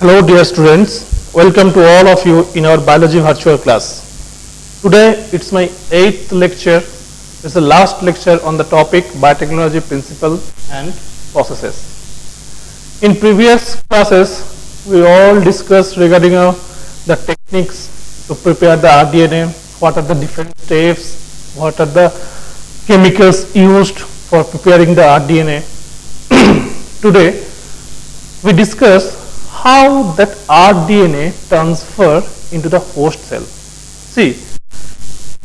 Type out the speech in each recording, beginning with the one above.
Hello dear students, welcome to all of you in our biology virtual class. Today it's my 8th lecture. It's the last lecture on the topic biotechnology principle and processes. In previous classes we all discussed regarding the techniques to prepare the rDNA, what are the different steps, what are the chemicals used for preparing the rDNA. Today we discuss how that rDNA transfer into the host cell. See,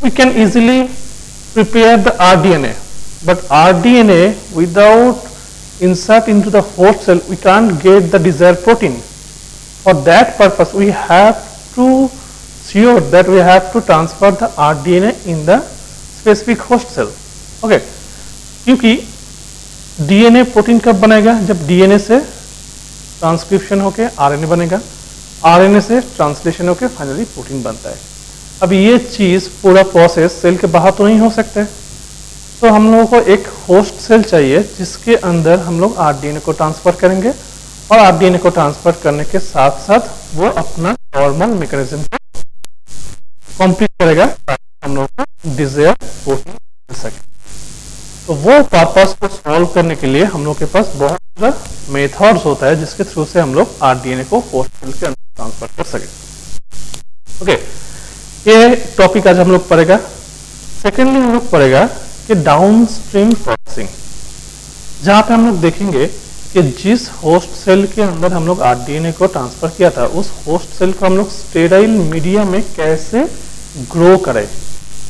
we can easily prepare the rDNA, but rDNA without insert into the host cell, we can't get the desired protein. For that purpose, we have to sure that we have to transfer the rDNA in the specific host cell. Okay, क्योंकि DNA protein कब बनेगा? जब DNA से transcription होके RNA बनेगा, RNA से translation होके finally protein बनता है। अब ये चीज पूरा प्रोसेस सेल के बाहर तो नहीं हो सकते, तो हम लोगों को एक होस्ट सेल चाहिए जिसके अंदर हम लोग आरडीएनए को ट्रांसफर करेंगे और आरडीएनए को ट्रांसफर करने के साथ साथ वो अपना नॉर्मल मैकेनिज्म को कंप्लीट करेगा ताकि हम लोग को डिजायर्ड प्रोटीन मिल सके। तो वो पर्पस को सॉल्व करने के लिए हम लोग के पास बहुत सारा मेथड्स होता है जिसके थ्रू से हम लोग आरडीएनए को होस्ट सेल के अंदर ट्रांसफर कर सके। ओके, ये टॉपिक आज हम लोग पढ़ेगा। सेकेंडली हम लोग पढ़ेगा कि डाउनस्ट्रीम प्रोसेसिंग, जहां पे हम लोग देखेंगे कि जिस होस्ट सेल के अंदर हम लोग आरडीएनए को ट्रांसफर किया था उस होस्ट सेल को हम लोग स्टेराइल मीडिया में कैसे ग्रो करें,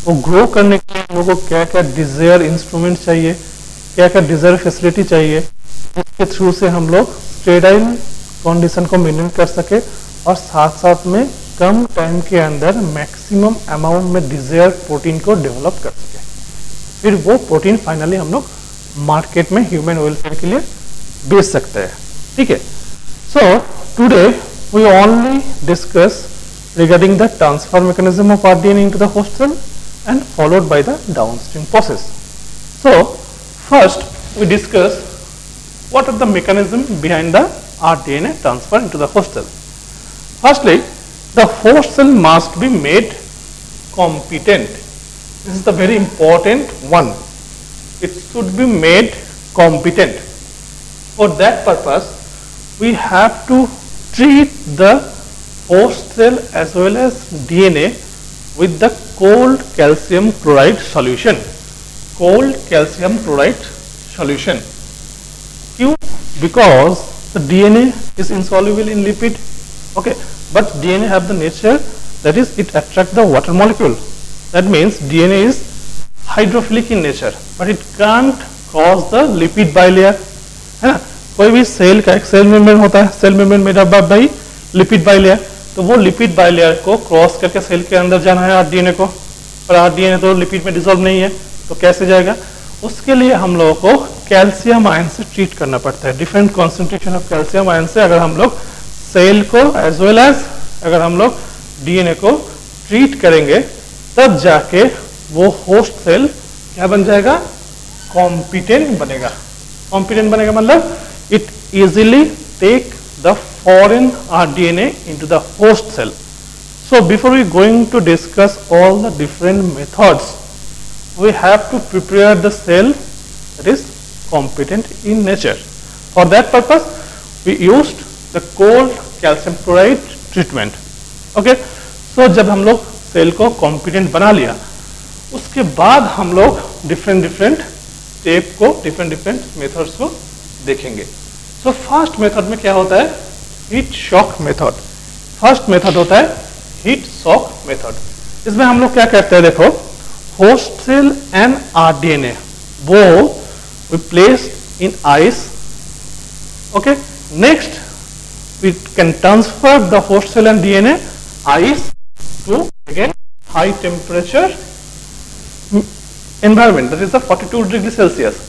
वो ग्रो करने के लिए हम लोग को क्या क्या डिजायर इंस्ट्रूमेंट चाहिए, क्या क्या डिजायर फैसिलिटी चाहिए, जिसके थ्रू से हम लोग स्टेराइल कंडीशन को मेंटेन कर सके और साथ साथ में कम टाइम के अंदर मैक्सिमम अमाउंट में डिजायर प्रोटीन को डेवलप कर सके। फिर वो प्रोटीन फाइनली हम लोग मार्केट में ह्यूमन वेलफेयर के लिए बेच सकते हैं। ठीक है, so today we only discuss regarding the transfer mechanism of RDNA into the host cell and followed by the downstream process. So first we discuss what are the mechanism behind the rDNA transfer into the host cell. Firstly, the host cell must be made competent. This is the very important one. It should be made competent. For that purpose, we have to treat the host cell as well as DNA with the cold calcium chloride solution. Cold calcium chloride solution. Q? Because the DNA is insoluble in lipid. Okay, but DNA have the nature that is it attracts the water molecule. That means DNA is hydrophilic in nature, but it can't cross the lipid bilayer. है ना? कोई भी cell का एक cell membrane होता है, cell membrane made up by lipid bilayer, तो वो लिपिड बाइलेयर को क्रॉस करके सेल के अंदर जाना है आरडीएनए को, और आरडीएनए तो लिपिड में डिसॉल्व नहीं है, तो कैसे जाएगा? उसके लिए हम लोगों को कैल्शियम आयन से ट्रीट करना पड़ता है। Different concentration of calcium ion से अगर हम लोग सेल को एज वेल एज अगर हम लोग डीएनए को ट्रीट करेंगे तब जाके वो होस्ट सेल क्या बन जाएगा? कॉम्पिटेंट बनेगा। कॉम्पिटेंट बनेगा मतलब it easily take the foreign rDNA into the host cell. So before we going to discuss all the different methods, we have to prepare the cell that is competent in nature. For that purpose, we used the cold calcium chloride treatment. Okay, so जब हम लोग cell को competent बना लिया, उसके बाद हम लोग different स्टेप को different मेथड्स को देखेंगे। सो फर्स्ट मेथड में क्या होता है? Heat shock method. First method होता है हीट शॉक मेथड। इसमें हम लोग क्या करते हैं, देखो, होस्ट सेल एंड आरडीएनए वो we place in ice. Okay, next we can transfer the host cell and DNA ice to again high temperature environment, that is the 42 degree Celsius.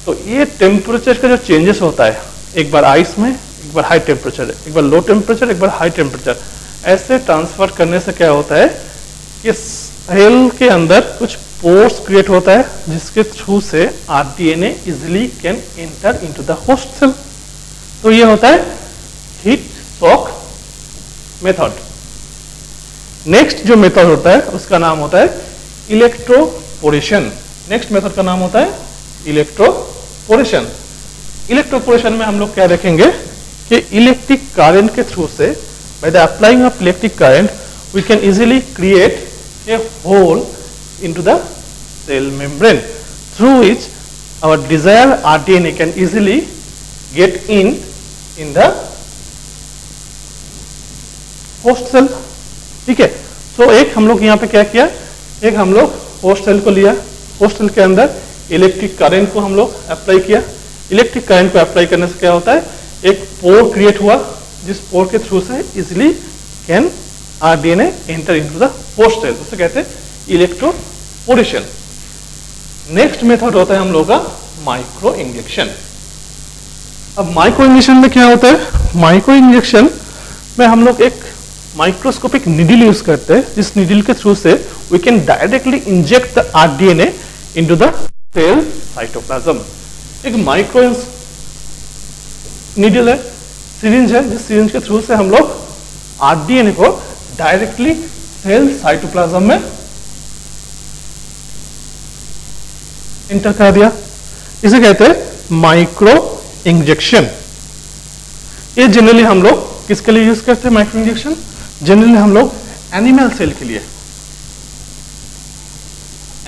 तो ये टेम्परेचर का जो चेंजेस होता है, एक बार ice में, एक बार हाई टेम्परेचर, एक बार लो टेम्परेचर, एक बार हाई टेम्परेचर, ऐसे ट्रांसफर करने से क्या होता है कि सेल के अंदर कुछ पोर्स क्रिएट होता है जिसके थ्रू से rDNA easily can enter into the host cell. तो ये होता है हीट शॉक मेथड। नेक्स्ट जो मेथड होता है उसका नाम होता है इलेक्ट्रोपोरेशन। नेक्स्ट मेथड का नाम होता है इलेक्ट्रोपोरेशन। इलेक्ट्रोपोरेशन में हम लोग क्या देखेंगे कि इलेक्ट्रिक करंट के थ्रू से, by the applying of electric current we can easily create a hole into the cell membrane through which our desired RDNA can easily get in the host cell। ठीक है, तो एक हम लोग यहाँ पे क्या किया, एक हम लोग होस्ट सेल को लिया, होस्ट सेल के अंदर इलेक्ट्रिक करंट को हम लोग अप्लाई किया। इलेक्ट्रिक करंट को अप्लाई करने से क्या होता है, एक पोर क्रिएट हुआ जिस पोर के थ्रू से easily can RDNA enter into the host cell, उसे कहते हैं इलेक्ट्रोपोरेशन। नेक्स्ट मेथड होता है हम लोग का माइक्रो इंजेक्शन। अब माइक्रो इंजेक्शन में क्या होता है, माइक्रो इंजेक्शन में हम लोग एक माइक्रोस्कोपिक निडल यूज करते हैं, जिस निडल के थ्रू से we can directly inject the RDNA into the cell cytoplasm. एक माइक्रो निडल है, सिरिंज है, जिस सिरिंज के थ्रू से हम लोग RDNA को डायरेक्टली सेल साइटोप्लाज्म में इंटर कर दिया, इसे कहते हैं माइक्रो इंजेक्शन। ये जनरली हम लोग किसके लिए यूज करते हैं माइक्रो इंजेक्शन, जनरली हम लोग एनिमल सेल के लिए।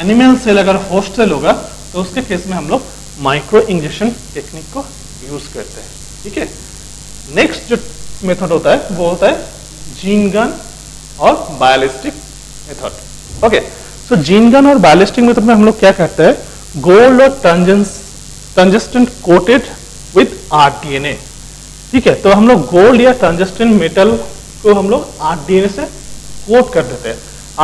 एनिमल सेल अगर होस्ट सेल होगा तो उसके केस में हम लोग माइक्रो इंजेक्शन टेक्निक को यूज करते हैं। ठीक है, नेक्स्ट जो मेथड होता है वो होता है जीन गन और बायोलिस्टिक मेथड। ओके, सो जीन गन और बायोलिस्टिक मेथड में हम लोग क्या करते हैं, गोल्ड और टंजस्टेंट कोटेड विथ RDNA। ठीक है, तो हम लोग गोल्ड या टंजस्टेंट मेटल को हम लोग RDNA से कोट कर देते हैं।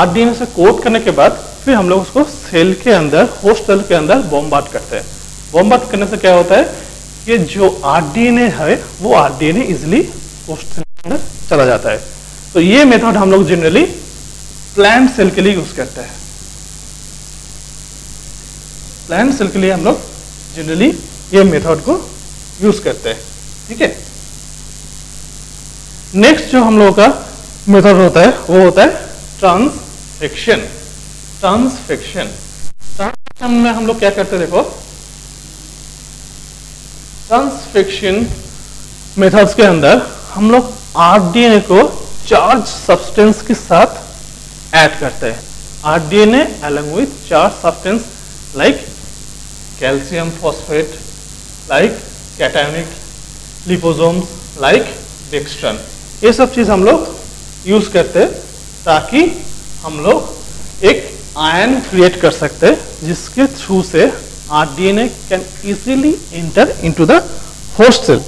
RDNA से कोट करने के बाद फिर हम लोग उसको सेल के अंदर, होस्ट सेल के अंदर बॉम्बार्ड करते हैं। बॉम्बार्ड करने से क्या होता है कि जो RDNA है वो RDNA इजिली होस्ट सेल के अंदर चला जाता है। तो ये मेथड हम लोग जनरली प्लांट सेल के लिए यूज करते हैं। प्लांट सेल के लिए हम लोग जनरली ये मेथड को यूज करते हैं। ठीक है, नेक्स्ट जो हम लोगों का मेथड होता है वो होता है ट्रांसफिक्शन। ट्रांसफिक्शन में हम लोग क्या करते हैं, देखो ट्रांसफिक्शन मेथड्स के अंदर हम लोग RDNA को चार्ज सब्सटेंस के साथ ऐड करते हैं। RDNA along with charge substance like calcium phosphate, like cationic liposomes, like dextran, ये सब चीज हम लोग यूज करते हैं ताकि हम लोग एक आयन क्रिएट कर सकते हैं जिसके थ्रू से RDNA can easily enter into the host cell.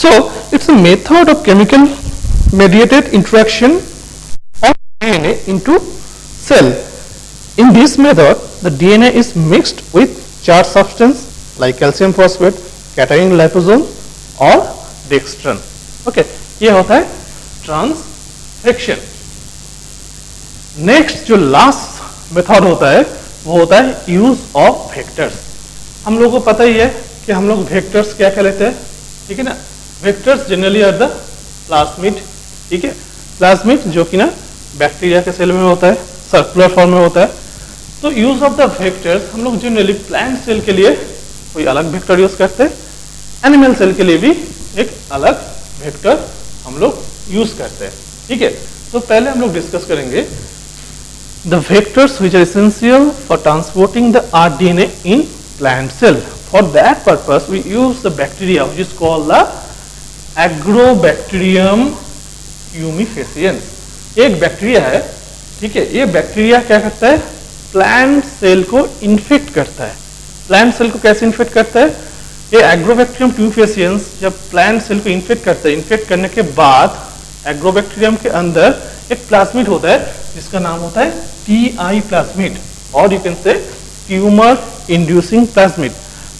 So it's a method of chemical mediated interaction of DNA into cell. In this method, the DNA is mixed with charged substance like calcium phosphate, cationic liposome or dextran. Okay, ये होता है ट्रांसफिक्शन। Next जो last method होता है वो होता है use of vectors. हम लोगों को पता ही है कि हम लोग वेक्टर्स क्या कहते हैं, ठीक है ना। Vectors generally are the plasmid. ठीक है, प्लाज्मिड जो कि ना बैक्टीरिया के सेल में होता है, सर्कुलर फॉर्म में होता है। तो यूज ऑफ द वेक्टर्स हम लोग जनरली प्लांट सेल के लिए कोई अलग वेक्टर यूज करते हैं, एनिमल सेल के लिए भी एक अलग वेक्टर हम लोग यूज करते हैं। ठीक है, तो पहले हम लोग डिस्कस करेंगे the vectors which are essential for transporting the RDNA in plant cell. For that purpose we use the bacteria which is called the agrobacterium tumefaciens. एक बैक्टीरिया है, ठीक है, ये बैक्टीरिया क्या करता है, प्लांट सेल को इन्फेक्ट करता है। प्लांट सेल को कैसे इन्फेक्ट करता है, ये एग्रोबैक्टीरियम ट्यूमीफेसियंस जब प्लांट सेल को इन्फेक्ट करता है, इन्फेक्ट करने के बाद एग्रोबैक्टीरियम के अंदर एक प्लाज्मिड होता है जिसका नाम होता है TI प्लाज्मिड, और you can say tumour inducing plasmid.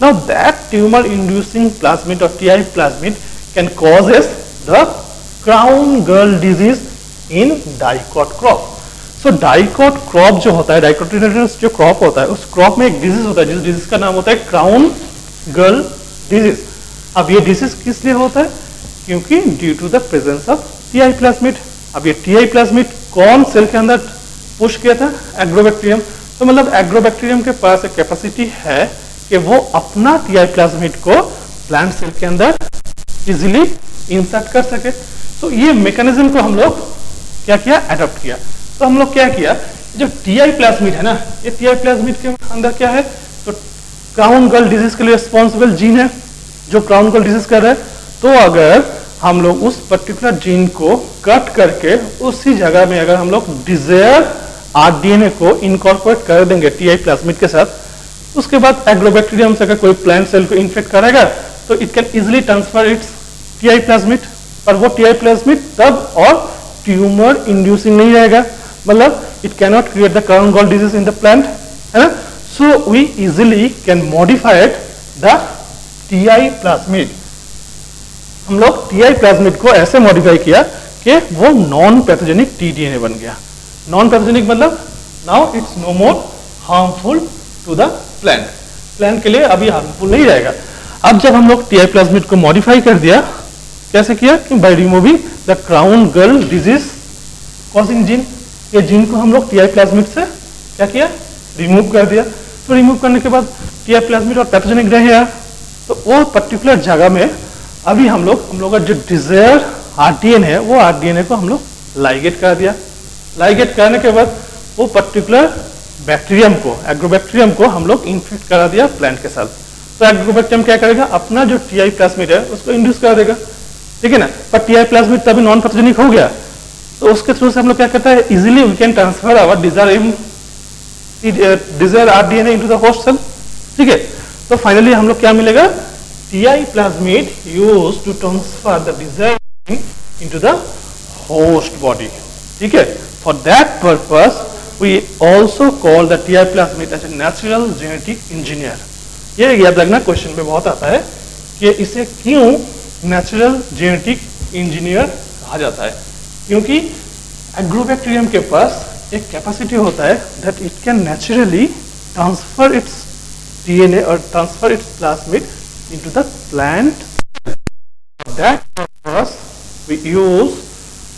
Now that tumour inducing plasmid और TI plasmid can causes the crown gall disease in dicot crop. So dicot crop जो होता है, डाइकोटिलेडोनस जो क्रॉप होता है, उस क्रॉप में एक डिजीज होता है जिस डिजीज का नाम होता है क्राउन गर्ल डिजीज। अब ये डिजीज किस लिए होता है, क्योंकि due to the presence of TI plasmid. अब ये टीआई प्लाज्मिड कौन सेल के अंदर पुश किया था? एग्रोबैक्टीरियम। तो मतलब एग्रोबैक्टीरियम के पास एक कैपेसिटी है कि वो अपना टीआई प्लाज्मिड को प्लांट सेल के अंदर इजीली इंसर्ट कर सके। तो ये मैकेनिज्म को हम लोग क्या किया? अडॉप्ट किया। तो हम लोग क्या किया, जो टीआई प्लाज्मिड है ना, ये टीआई प्लाज्मिड के अंदर क्या है? तो क्राउन गर्ल डिजीज के लिए रिस्पॉन्सिबल जीन है जो क्राउन गर्ल डिजीज कर रहा है। तो अगर हम लोग उस पर्टिकुलर जीन को कट करके उसी जगह में अगर हम लोग डिजायर आरडीएनए को इनकॉर्पोरेट कर देंगे टीआई प्लाज्मिड के साथ, उसके बाद एग्रोबैक्टीरियम से अगर कोई प्लांट सेल को इन्फेक्ट करेगा तो it can easily transfer it's TI plasmid. पर वो टीआई प्लाज्मिड तब और ट्यूमर इंड्यूसिंग नहीं रहेगा, मतलब it cannot create the crown gall disease in the plant, है ना। So we easily can modified the TI plasmid. हम लोग टीआई प्लाज्मिड को ऐसे मॉडिफाई किया कि वो नॉन पैथोजेनिक टीडीएनए बन गया। नॉन पैथोजेनिक मतलब now it's no more harmful to the plant. Plant के लिए अभी हार्मफुल नहीं रहेगा। अब जब हम लोग टीआई प्लाज्मिड को मॉडिफाई कर दिया, कैसे किया? कि by removing the crown gall disease causing gene. ये जीन को हम लोग टीआई प्लाज्मिड से क्या किया? रिमूव कर दिया। तो रिमूव करने के बाद टीआई प्लाज्मिड और पैथोजेनिक रहे यार, तो वो पर्टिकुलर जगह में अभी हम लोग का जो डिजायर आरडीएनए है वो आरडीएनए को हम लोग लाइगेट कर दिया। लाइगेट करने के बाद वो पर्टिकुलर बैक्टीरियम को, एग्रोबैक्टीरियम को हम लोग इन्फेक्ट करा दिया प्लांट के साथ। तो एग्रोबैक्टीरियम क्या करेगा? अपना जो टीआई प्लाज्मिड है उसको इंड्यूस कर देगा, ठीक है ना। पर टीआई प्लाज्मिड तभी नॉन पैथोजेनिक हो गया, तो उसके थ्रू से हम लोग क्या करता है? Easily we can transfer our desire RDNA into the host cell, ठीक है। तो फाइनली हम लोग क्या मिलेगा? TI plasmid used to transfer the desire into the host body, ठीक है। For that purpose we also call the TI plasmid as a natural genetic engineer. ये याद रखना, क्वेश्चन में बहुत आता है कि इसे क्यों नेचुरल जेनेटिक इंजीनियर कहा जाता है। क्योंकि एग्रोबैक्टीरियम के पास एक कैपेसिटी होता है that it can naturally transfer its DNA और transfer its plasmid into the plant. That purpose we use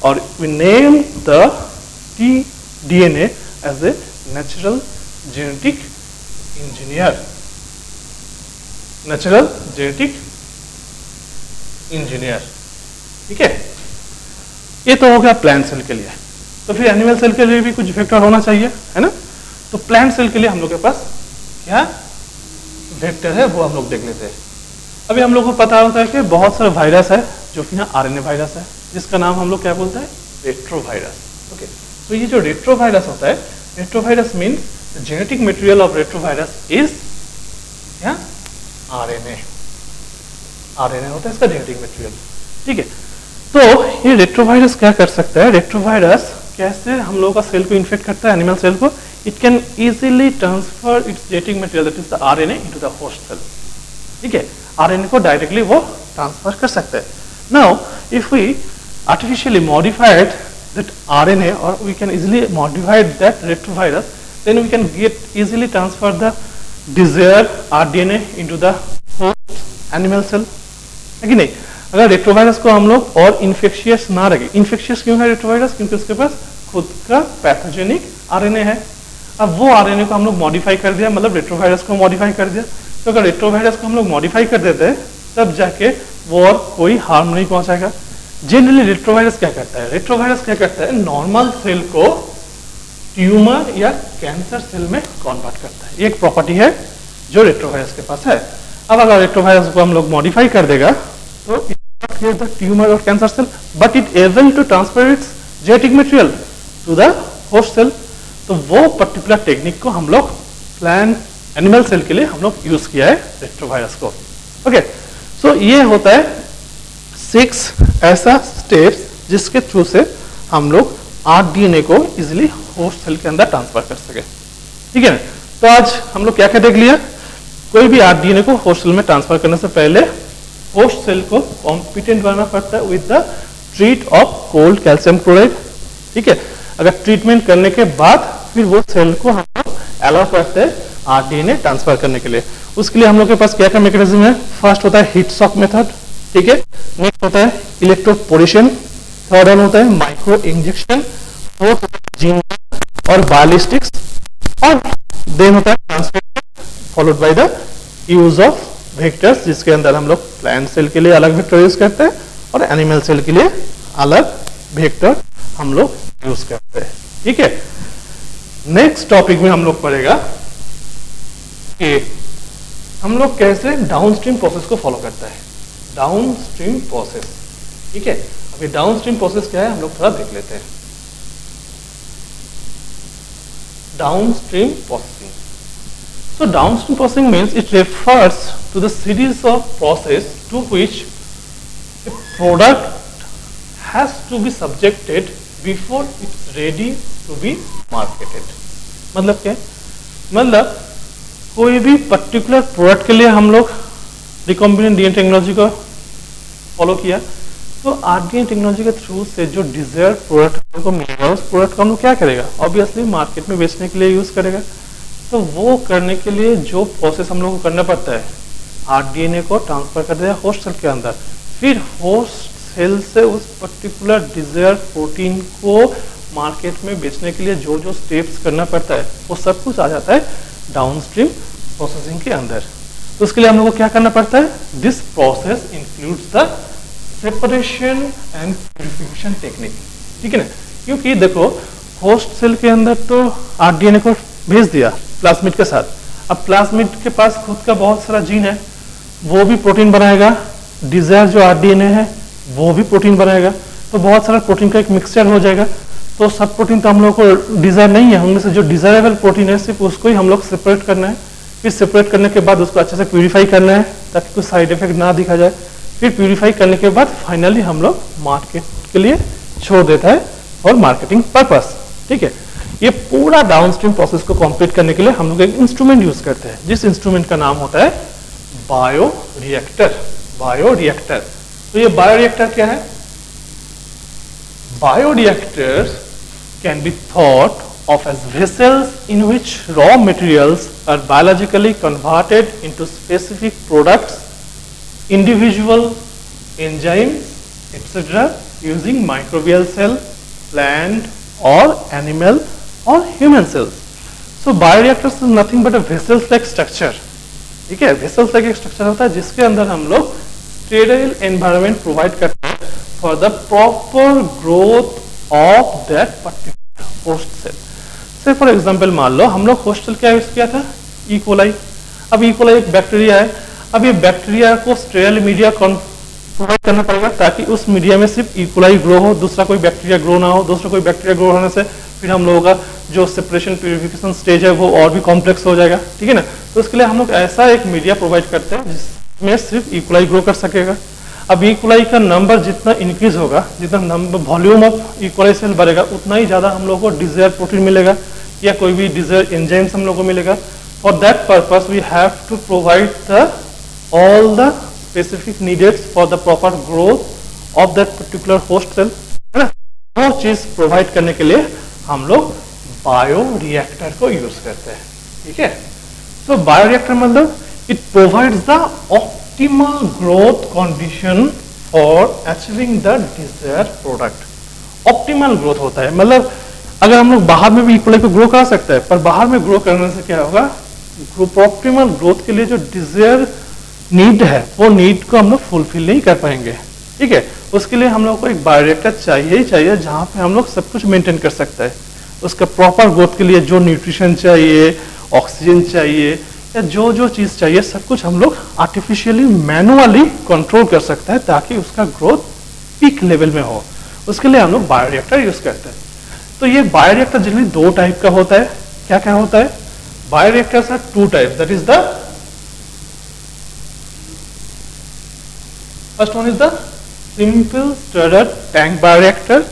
और we name the TDNA as a natural genetic engineer. Natural genetic engineer, ठीक है। ये तो हो गया प्लांट सेल के लिए। तो फिर एनिमल सेल के लिए भी कुछ वेक्टर होना चाहिए, है ना। तो प्लांट सेल के लिए हम लोग के पास क्या वेक्टर है वो हम लोग देख लेते हैं। अभी हम लोग को पता होता है कि बहुत सारे वायरस है जो कि ना आरएनए वायरस है, जिसका नाम हम लोग क्या बोलते हैं? रेट्रोवायरस। ओके, तो ये जो रेट्रोवायरस होता है, retrovirus means genetic material of retrovirus is क्या? आरएनए। आरएनए होता है इसका जेनेटिक मटेरियल, ठीक है। तो ये रेट्रोवायरस क्या कर सकता है? रेट्रोवायरस कैसे हम लोगों का सेल को इन्फेक्ट करता है, एनिमल सेल को? It can easily transfer its genetic material that is the RNA into the host cell, ठीक है। आरएनए को डायरेक्टली वो ट्रांसफर कर सकता है। Now if we artificially modified that RNA और we can easily modified that retrovirus, then we can get easily transfer the desire RDNA into the host animal cell, है कि नहीं। अगर रेट्रोवायरस को हम लोग और इन्फेक्शियस ना रखें, इन्फेक्शियस क्यों है रेट्रोवायरस? क्योंकि उसके पास खुद का पैथोजेनिक आरएनए है। अब वो आरएनए को हम लोग मॉडिफाई कर दिया, मतलब रेट्रोवायरस को मॉडिफाई कर दिया। तो अगर रेट्रोवायरस को हम लोग मॉडिफाई कर देते हैं तब जाके वो और कोई हार्म नहीं पहुंचाएगा। जनरली रेट्रोवायरस क्या करता है? रेट्रोवायरस क्या करता है? नॉर्मल सेल को ट्यूमर या कैंसर सेल में कन्वर्ट करता है। ये एक प्रॉपर्टी है जो रेट्रोवायरस के पास है। अब अगर रेट्रोवायरस को हम लोग मॉडिफाई कर देगा तो create the tumor or cancer cell, but it able to transfer its genetic material to the host cell। तो वो पर्टिकुलर टेक्निक को हम लोग प्लांट एनिमल सेल के लिए हम लोग यूज किया है रेट्रोवायरस को। ओके, सो ये होता है 6 ऐसा स्टेप्स जिसके थ्रू से हम लोग आरडीएनए को इजिली होस्ट सेल के अंदर ट्रांसफर कर सके, ठीक है। तो आज हम लोग क्या क्या देख लिया? कोई भी आरडीएनए को होस्ट सेल में ट्रांसफर करने से पहले होस्ट सेल को कॉम्पिटेंट करना पड़ता है with the treat of cold calcium chloride, ठीक है। अगर ट्रीटमेंट करने के बाद फिर वो सेल को हम लोग अलाउ करते हैं आरडीएनए ट्रांसफर करने के लिए। उसके लिए हम लोग के पास क्या क्या मैकेनिज्म है? फर्स्ट होता है हीट शॉक मेथड, ठीक है। नेक्स्ट होता है इलेक्ट्रोपोरेशन, थर्ड वन होता है माइक्रो इंजेक्शन, फोर्थ जीन और बायोलिस्टिक्स, और देन होता है transcription followed by the use of vectors, जिसके अंदर हम लोग प्लांट सेल के लिए अलग वेक्टर यूज करते हैं और एनिमल सेल के लिए अलग वेक्टर हम लोग यूज करते हैं। ठीक है, नेक्स्ट टॉपिक में हम लोग पढ़ेगा कि हम लोग कैसे डाउनस्ट्रीम प्रोसेस को फॉलो करता है। डाउनस्ट्रीम प्रोसेस, ठीक है, अभी डाउनस्ट्रीम प्रोसेस क्या है हम लोग थोड़ा देख लेते हैं। Downstream processing, so downstream processing means it refers to the series of process to which a product has to be subjected before it's ready to be marketed। मतलब क्या, मतलब कोई भी पर्टिकुलर प्रोडक्ट के लिए हम लोग रिकॉम्बिनेंट डीएनए टेक्नोलॉजी को फॉलो किया, तो आरडीएनए टेक्नोलॉजी के थ्रू से जो डिजायर प्रोडक्ट को मिलेगा उस प्रोडक्ट को हम लोग क्या करेगा, ऑब्वियसली मार्केट में बेचने के लिए यूज करेगा। तो वो करने के लिए जो प्रोसेस हम लोग को करना पड़ता है, आरडीएनए को ट्रांसफर कर दिया होस्ट सेल के अंदर, फिर होस्ट सेल से उस पर्टिकुलर डिजायर प्रोटीन को मार्केट में बेचने के लिए जो जो स्टेप्स करना पड़ता है वो सब कुछ आ जाता है डाउनस्ट्रीम प्रोसेसिंग के अंदर। तो उसके लिए हम लोग को क्या करना पड़ता है, this process includes the separation and purification technique. ठीक है ना, क्योंकि देखो होस्ट सेल के अंदर तो आरडीएनए को भेज दिया प्लाज्मिड के साथ, अब प्लाज्मिड के पास खुद का बहुत सारा जीन है, वो भी प्रोटीन बनाएगा, डिजायर जो आरडीएनए है वो भी प्रोटीन बनाएगा, तो बहुत सारा प्रोटीन का एक मिक्सचर हो जाएगा। तो सब प्रोटीन तो हम लोग को डिजायर नहीं है, उनमें से जो डिजायरेबल प्रोटीन है सिर्फ उसको ही हम लोग सेपरेट करना है, फिर सेपरेट करने के बाद उसको अच्छे से प्यूरिफाई करना है ताकि कोई साइड इफेक्ट ना दिखा जाए, फिर प्यूरिफाई करने के बाद फाइनली हम लोग मार्केट के लिए छोड़ देता है फॉर मार्केटिंग पर्पस। ठीक है, ये पूरा डाउनस्ट्रीम प्रोसेस को कंप्लीट करने के लिए हम लोग एक इंस्ट्रूमेंट यूज करते हैं, जिस इंस्ट्रूमेंट का नाम होता है बायोरिएक्टर। बायोरिएक्टर, तो ये बायोरिएक्टर क्या है, bioreactors can be thought of as vessels in which raw materials are biologically converted into specific products, individual enzymes, etc. using microbial cell, plant or animal or human cells. So bioreactors is nothing but a vessels like structure. ठीक है, vessels like एक structure होता है जिसके अंदर हम लोग sterile environment provide करते हैं for the proper growth of that particular host cell. से फॉर एग्जाम्पल मान लो हम लोग होस्ट सेल क्या यूज किया था, ई कोलाई। अब ई कोलाई एक बैक्टीरिया है, अब ये बैक्टीरिया को स्टेरिल मीडिया प्रोवाइड करना पड़ेगा ताकि उस मीडिया में सिर्फ ई कोलाई ग्रो हो, दूसरा कोई बैक्टीरिया ग्रो ना हो। दूसरा कोई बैक्टीरिया ग्रो होने से फिर हम लोगों का जो सेपरेशन प्यूरिफिकेशन स्टेज है वो और भी कॉम्प्लेक्स हो जाएगा। ठीक है ना, तो उसके लिए हम लोग ऐसा एक मीडिया प्रोवाइड करते हैं जिसमें सिर्फ ई कोलाई ग्रो कर सकेगा। अब ई कोलाई का नंबर जितना इंक्रीज होगा, जितना number volume of E coli cell बढ़ेगा, उतना ही ज्यादा हम लोग को डिजायर प्रोटीन मिलेगा या कोई भी डिजायर एंजाइम्स हम लोग को मिलेगा। For that purpose we have to provide the all the specific needed for the proper growth of that particular host cell, है ना। वो चीज प्रोवाइड करने के लिए हम लोग बायोरिएक्टर को यूज करते हैं। ठीक है, तो बायोरिएक्टर मतलब it provides the optimal growth condition for achieving the desire product. Optimal growth होता है मतलब अगर हम लोग बाहर में भी ई कोलाई को ग्रो कर सकते हैं, पर बाहर में ग्रो करने से क्या होगा, ऑप्टिमल ग्रोथ के लिए जो डिजायर नीड है वो नीड को हम लोग फुलफिल नहीं कर पाएंगे। ठीक है, उसके लिए हम लोग को एक बायोरिएक्टर चाहिए ही चाहिए जहाँ पे हम लोग सब कुछ मेंटेन कर सकते हैं। उसका प्रॉपर ग्रोथ के लिए जो न्यूट्रिशन चाहिए, ऑक्सीजन चाहिए या जो जो चीज चाहिए सब कुछ हम लोग आर्टिफिशियली मैनुअली कंट्रोल कर सकते हैं ताकि उसका ग्रोथ पीक लेवल में हो। उसके लिए हम लोग बायोरिएक्टर यूज करते हैं। तो ये बायोरिएक्टर जनरली दो टाइप का होता है। क्या क्या होता है, bioreactors are two types, that is the first one is the simple stirred tank bioreactor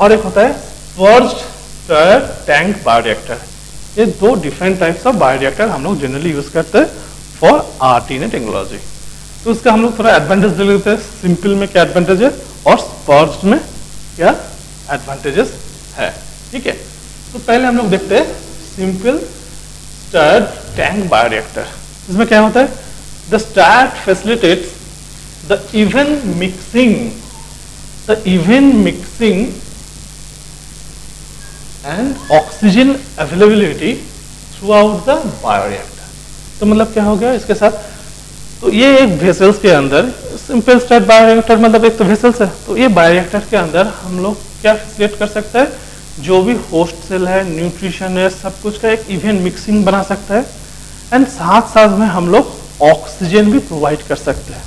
और एक होता है फर्स्ट स्टर्ड टैंक बायोरिएक्टर। ये दो डिफरेंट टाइप्स ऑफ बायोरिएक्टर हम लोग जनरली यूज करते हैं फॉर आरटीएनए टेक्नोलॉजी। तो उसका हम लोग थोड़ा एडवांटेज ले लेते हैं, सिंपल में क्या एडवांटेज है और स्पर्ज्ड में क्या एडवांटेजेस है। ठीक है, तो पहले हम लोग देखते हैं सिंपल स्टर्ड टैंक बायोरिएक्टर। इसमें क्या होता है, the stat facilitates the even mixing the even mixing and oxygen availability throughout the bioreactor. तो मतलब क्या हो गया इसके साथ, तो ये एक वेसल्स के अंदर सिंपल स्टार्ट बायोरिएक्टर, मतलब एक तो वेसल्स है, तो ये बायोरिएक्टर के अंदर हम लोग क्या फैसिलिटेट कर सकते हैं, जो भी होस्ट सेल है, न्यूट्रिशन है, सब कुछ का एक इवन मिक्सिंग बना सकता है, एंड साथ साथ में हम लोग ऑक्सीजन भी प्रोवाइड कर सकते हैं।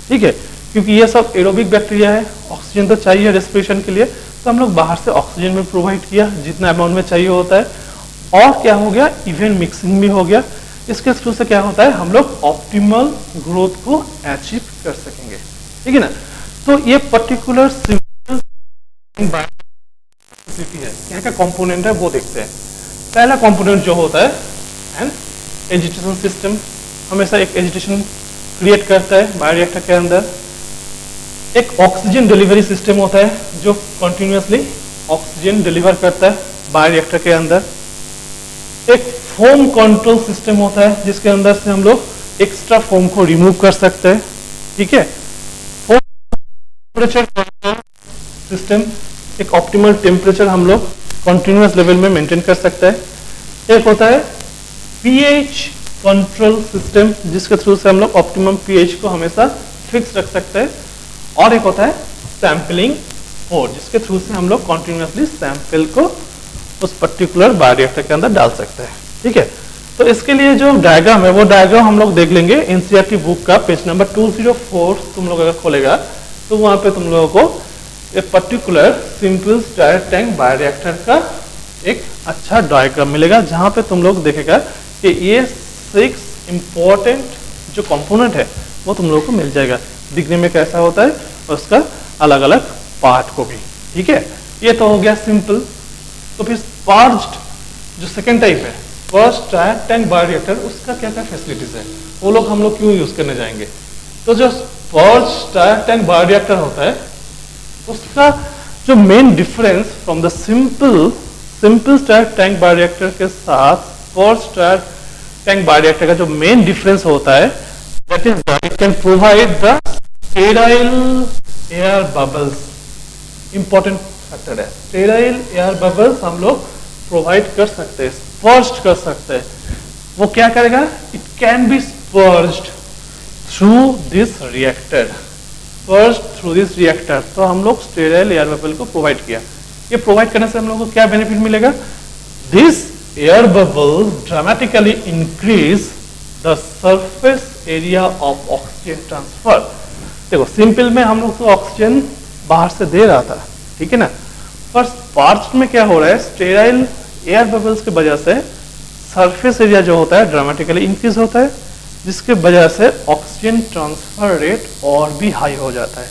ठीक है, क्योंकि ये सब एरोबिक बैक्टीरिया है, ऑक्सीजन तो चाहिए रेस्पिरेशन के लिए, तो हम लोग बाहर से ऑक्सीजन भी प्रोवाइड किया जितना अमाउंट में चाहिए होता है, और क्या हो गया, इवन मिक्सिंग भी हो गया। इसके थ्रू से क्या होता है, हम लोग ऑप्टिमल ग्रोथ को अचीव कर सकेंगे। ठीक है ना। तो ये पर्टिकुलर सिंपल है, क्या क्या कंपोनेंट है वो देखते हैं। पहला कंपोनेंट जो होता है एंड एजिटेशन सिस्टम, हमेशा एक एजिटेशन क्रिएट करता है बायोरिएक्टर के अंदर। एक ऑक्सीजन डिलीवरी सिस्टम होता है जो कंटिन्यूअसली ऑक्सीजन डिलीवर करता है बायोरिएक्टर के अंदर। एक फोम कंट्रोल सिस्टम होता है जिसके अंदर से हम लोग एक्स्ट्रा फोम को रिमूव कर सकते हैं। ठीक है, फोम टेम्परेचर कंट्रोल सिस्टम, एक ऑप्टिमल टेम्परेचर हम लोग कंटिन्यूअस लेवल में मेंटेन कर सकते हैं। एक होता है पीएच कंट्रोल सिस्टम, जिसके थ्रू से हम लोग ऑप्टिमम पीएच को हमेशा फिक्स रख सकते हैं। और एक होता है सैंपलिंग पोर्ट, जिसके थ्रू से हम लोग कंटिन्यूअसली सैंपल को उस पर्टिकुलर बायोरिएक्टर के अंदर डाल सकते हैं। ठीक है, तो इसके लिए जो डायग्राम है वो डायग्राम हम लोग देख लेंगे एनसीईआरटी बुक का पेज नंबर 204। तुम लोग अगर खोलेगा तो वहां पे तुम लोगों को एक particular simple stir tank bioreactor का एक अच्छा डायग्राम मिलेगा, जहां पे तुम लोग देखेगा कि ये 6 इंपॉर्टेंट जो कंपोनेंट है वो तुम लोगों को मिल जाएगा, दिखने में कैसा होता है और उसका अलग अलग पार्ट को भी। ठीक है, ये तो हो गया सिंपल। तो फिर स्पर्ज्ड जो सेकेंड टाइप है, स्पर्ज्ड स्टायर टैंक बायोरिएक्टर, उसका क्या क्या फैसिलिटीज है, वो लोग हम लोग क्यों यूज करने जाएंगे। तो जो स्पर्ज्ड स्टायर टैंक बायोरिएक्टर होता है उसका जो main difference from the simple stir tank bioreactor के साथ स्पर्ज्ड स्टायर टैंक बायोरिएक्टर का जो मेन डिफरेंस होता है, that is that it can provide the sterile air bubbles. Important factor है, स्टेराइल एयर बबल्स हम लोग प्रोवाइड कर सकते हैं, स्पर्ज्ड कर सकते हैं। वो क्या करेगा, it can be sparged through this reactor, sparged through this reactor. तो हम लोग स्टेराइल एयर बबल को प्रोवाइड किया। ये प्रोवाइड करने से हम लोग को क्या बेनिफिट मिलेगा, this air bubble dramatically increase the surface area of oxygen transfer. देखो सिंपल में हम लोग तो ऑक्सीजन बाहर से दे रहा था, ठीक है ना, पर स्पर्ज्ड में क्या हो रहा है, स्टेराइल एयर बबल्स की वजह से सरफेस एरिया जो होता है ड्रामेटिकली इंक्रीज होता है, जिसके वजह से ऑक्सीजन ट्रांसफर रेट और भी हाई हो जाता है।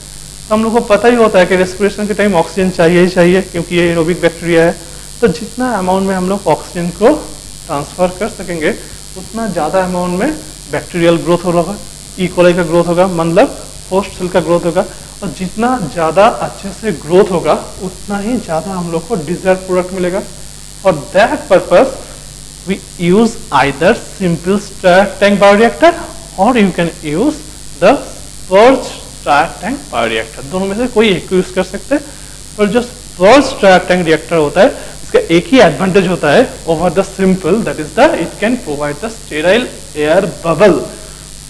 तो हम लोग को पता ही होता है कि रेस्पिरेशन के टाइम ऑक्सीजन चाहिए ही चाहिए, क्योंकि ये एरोबिक बैक्टीरिया है। तो जितना अमाउंट में हम लोग ऑक्सीजन को ट्रांसफर कर सकेंगे उतना ज़्यादा अमाउंट में बैक्टीरियल ग्रोथ होगा, ई कोलाई का ग्रोथ होगा, मतलब होस्ट सेल का ग्रोथ होगा। और जितना ज़्यादा अच्छे से ग्रोथ होगा उतना ही ज़्यादा हम लोग को डिजायर्ड प्रोडक्ट मिलेगा। For that purpose we use either simple stir tank bioreactor और you can use the sparged stir tank bioreactor. दोनों में से कोई एक को यूज कर सकते हैं। और जो स्पर्ज्ड स्टायर टैंक रिएक्टर होता है इसका एक ही एडवांटेज होता है over the simple, that is the it can provide the sterile air bubble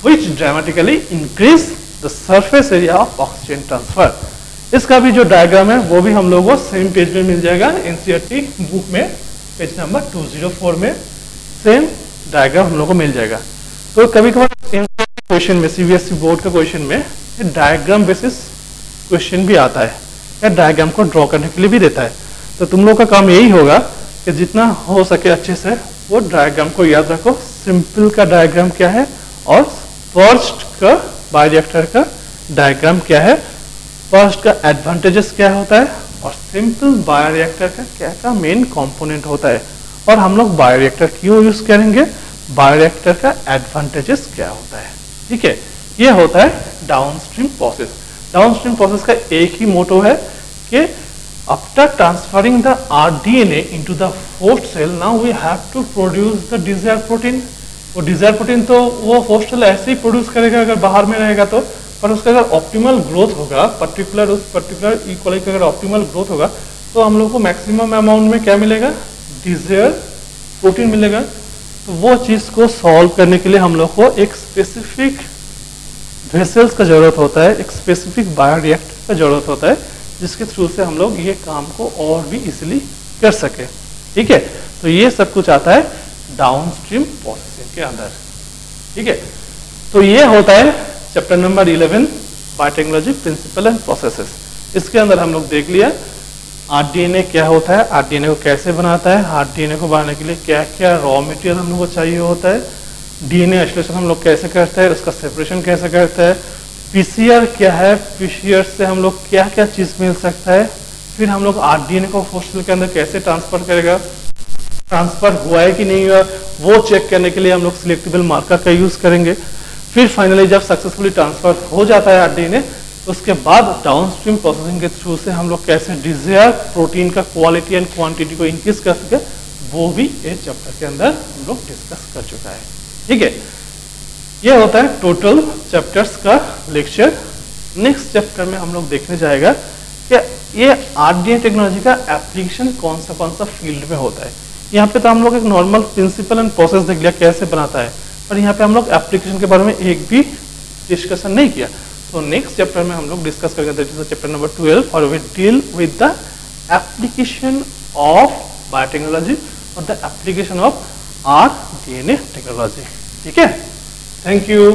which dramatically increase the surface area of oxygen transfer. इसका भी जो डायग्राम है वो भी हम लोगों को सेम पेज में मिल जाएगा एनसीईआरटी बुक में, पेज नंबर 204 में सेम डायग्राम हम लोग को मिल जाएगा। तो कभी कभार क्वेश्चन में, सीबीएसई बोर्ड का क्वेश्चन में डायग्राम बेसिस क्वेश्चन भी आता है, या डायग्राम को ड्रॉ करने के लिए भी देता है। तो तुम लोग का काम यही होगा कि जितना हो सके अच्छे से वो डायग्राम को याद रखो। सिंपल का डायग्राम क्या है और स्पर्ज्ड का बायोरिएक्टर का डायग्राम क्या है, फर्स्ट का एडवांटेजेस क्या होता है और सिंपल बायोरिएक्टर का क्या क्या मेन कंपोनेंट होता है, और हम लोग बायोरिएक्टर क्यों यूज करेंगे, बायोरिएक्टर का एडवांटेजेस क्या होता है। ठीक है, ये होता है डाउनस्ट्रीम प्रोसेस। डाउनस्ट्रीम प्रोसेस का एक ही मोटो है कि after transferring the RDNA into the host cell, now we have to produce the desired protein. वो डिजायर प्रोटीन तो वो होस्ट सेल ऐसे ही प्रोड्यूस करेगा अगर बाहर में रहेगा, तो पर उसका अगर ऑप्टिमल ग्रोथ होगा, उस पर्टिकुलर ई कॉली का अगर ऑप्टिमल ग्रोथ होगा तो हम लोग को मैक्सिमम अमाउंट में क्या मिलेगा, डिजायर प्रोटीन मिलेगा। तो वो चीज को सॉल्व करने के लिए हम लोग को एक स्पेसिफिक वेसल्स का जरूरत होता है, एक स्पेसिफिक बायोरिएक्टर का जरूरत होता है, जिसके थ्रू से हम लोग ये काम को और भी इजीली कर सके। ठीक है, तो ये सब कुछ आता है डाउनस्ट्रीम प्रोसेसिंग के अंदर। ठीक है, तो ये होता है chapter number 11 biotechnology principle and processes. इसके अंदर हम लोग देख लिया आरडीएनए क्या होता है, आरडीएनए को कैसे बनाता है, आरडीएनए को बनाने के लिए क्या क्या रॉ मटेरियल हम लोग को चाहिए होता है, डीएनए आइसोलेशन हम लोग कैसे करते हैं, उसका सेपरेशन कैसे करते हैं, पीसीआर क्या है, पीसीआर से हम लोग क्या क्या चीज मिल सकता है, फिर हम लोग आरडीएनए को होस्टल के अंदर कैसे ट्रांसफर करेगा, ट्रांसफर हुआ है कि नहीं हुआ वो चेक करने के लिए हम लोग सिलेक्टेबल मार्कर का यूज करेंगे। फिर फाइनली जब सक्सेसफुली ट्रांसफर हो जाता है आरडीएनए, उसके बाद डाउनस्ट्रीम प्रोसेसिंग के थ्रू से हम लोग कैसे डिजायर प्रोटीन का क्वालिटी एंड क्वांटिटी को इंक्रीज कर सके, वो भी इस चैप्टर के अंदर हम लोग डिस्कस कर चुका है। ठीक है, ये होता है टोटल चैप्टर्स का लेक्चर। नेक्स्ट चैप्टर में हम लोग देखने जाएगा कि ये आरडीएनए टेक्नोलॉजी का एप्लीकेशन कौन सा फील्ड में होता है। यहाँ पे तो हम लोग एक नॉर्मल प्रिंसिपल एंड प्रोसेस देख लिया कैसे बनाता है, पर यहाँ पे हम लोग एप्लीकेशन के बारे में एक भी डिस्कशन नहीं किया। तो नेक्स्ट चैप्टर में हम लोग डिस्कस करेंगे, दैट इज चैप्टर नंबर 12 और we deal with the application of biotechnology और the application of RDNA technology. ठीक है, थैंक यू।